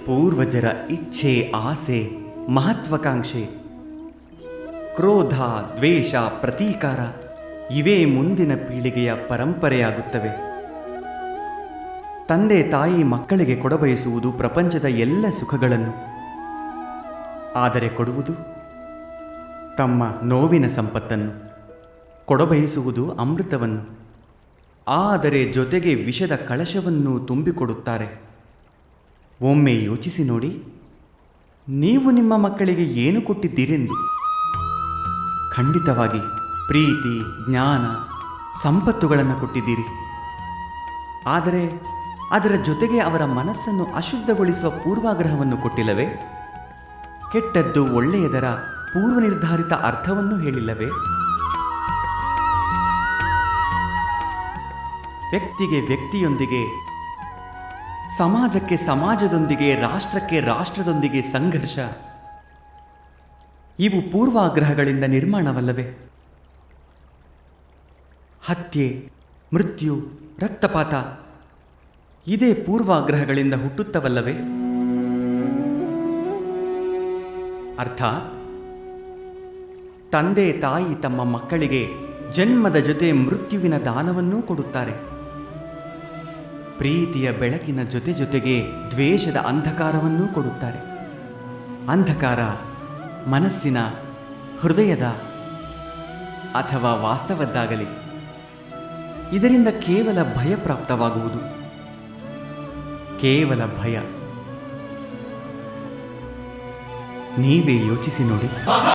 ಪೂರ್ವಜರ ಇಚ್ಛೆ, ಆಸೆ, ಮಹತ್ವಾಕಾಂಕ್ಷೆ, ಕ್ರೋಧ, ದ್ವೇಷ, ಪ್ರತೀಕಾರ ಇವೇ ಮುಂದಿನ ಪೀಳಿಗೆಯ ಪರಂಪರೆಯಾಗುತ್ತವೆ. ತಂದೆ ತಾಯಿ ಮಕ್ಕಳಿಗೆ ಕೊಡಬಯಸುವುದು ಪ್ರಪಂಚದ ಎಲ್ಲ ಸುಖಗಳನ್ನು, ಆದರೆ ಕೊಡುವುದು ತಮ್ಮ ನೋವಿನ ಸಂಪತ್ತನ್ನು. ಕೊಡಬಯಸುವುದು ಅಮೃತವನ್ನು, ಆದರೆ ಜೊತೆಗೆ ವಿಷದ ಕಳಶವನ್ನು ತುಂಬಿಕೊಡುತ್ತಾರೆ. ಒಮ್ಮೆ ಯೋಚಿಸಿ ನೋಡಿ, ನೀವು ನಿಮ್ಮ ಮಕ್ಕಳಿಗೆ ಏನು ಕೊಟ್ಟಿದ್ದೀರೆಂದು. ಖಂಡಿತವಾಗಿ ಪ್ರೀತಿ, ಜ್ಞಾನ, ಸಂಪತ್ತುಗಳನ್ನು ಕೊಟ್ಟಿದ್ದೀರಿ. ಆದರೆ ಅದರ ಜೊತೆಗೆ ಅವರ ಮನಸ್ಸನ್ನು ಅಶುದ್ಧಗೊಳಿಸುವ ಪೂರ್ವಾಗ್ರಹವನ್ನು ಕೊಟ್ಟಿಲ್ಲವೇ? ಕೆಟ್ಟದ್ದು ಒಳ್ಳೆಯದರ ಪೂರ್ವನಿರ್ಧಾರಿತ ಅರ್ಥವನ್ನು ಹೇಳಿಲ್ಲವೇ? ವ್ಯಕ್ತಿಗೆ ವ್ಯಕ್ತಿಯೊಂದಿಗೆ, ಸಮಾಜಕ್ಕೆ ಸಮಾಜದೊಂದಿಗೆ, ರಾಷ್ಟ್ರಕ್ಕೆ ರಾಷ್ಟ್ರದೊಂದಿಗೆ ಸಂಘರ್ಷ ಇವು ಪೂರ್ವಾಗ್ರಹಗಳಿಂದ ನಿರ್ಮಾಣವಲ್ಲವೇ? ಹತ್ಯೆ, ಮೃತ್ಯು, ರಕ್ತಪಾತ ಇದೇ ಪೂರ್ವಾಗ್ರಹಗಳಿಂದ ಹುಟ್ಟುತ್ತವಲ್ಲವೇ? ಅರ್ಥಾತ್ ತಂದೆ ತಾಯಿ ತಮ್ಮ ಮಕ್ಕಳಿಗೆ ಜನ್ಮದ ಜೊತೆ ಮೃತ್ಯುವಿನ ದಾನವನ್ನೂ ಕೊಡುತ್ತಾರೆ. ಪ್ರೀತಿಯ ಬೆಳಕಿನ ಜೊತೆ ಜೊತೆಗೆ ದ್ವೇಷದ ಅಂಧಕಾರವನ್ನೂ ಕೊಡುತ್ತಾರೆ. ಅಂಧಕಾರ ಮನಸ್ಸಿನ, ಹೃದಯದ ಅಥವಾ ವಾಸ್ತವದ್ದಾಗಲಿ, ಇದರಿಂದ ಕೇವಲ ಭಯ ಪ್ರಾಪ್ತವಾಗುವುದು. ಕೇವಲ ಭಯ. ನೀವೇ ಯೋಚಿಸಿ ನೋಡಿ.